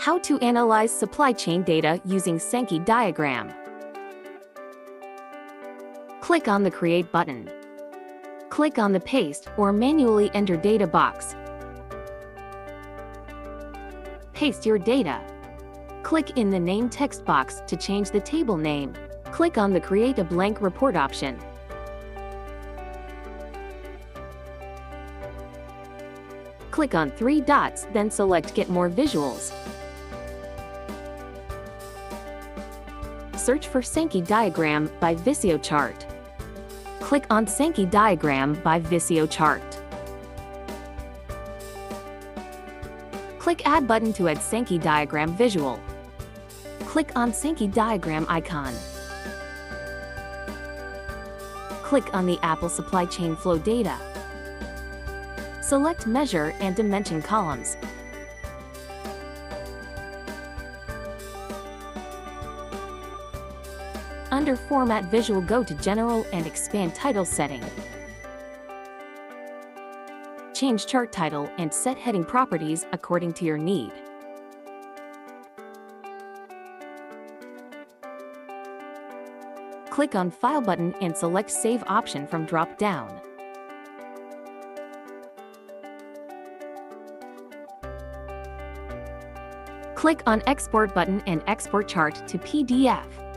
How to analyze supply chain data using Sankey diagram. Click on the Create button. Click on the Paste or Manually Enter Data box. Paste your data. Click in the Name text box to change the table name. Click on the Create a Blank Report option. Click on 3 dots, then select Get More Visuals. Search for Sankey diagram by VisioChart. Click on Sankey diagram by VisioChart. Click Add button to add Sankey diagram visual. Click on Sankey diagram icon. Click on the Apple supply chain flow data. Select Measure and Dimension columns. Under Format Visual, go to General and expand Title setting. Change chart title and set heading properties according to your need. Click on File button and select Save option from drop-down. Click on Export button and export chart to PDF.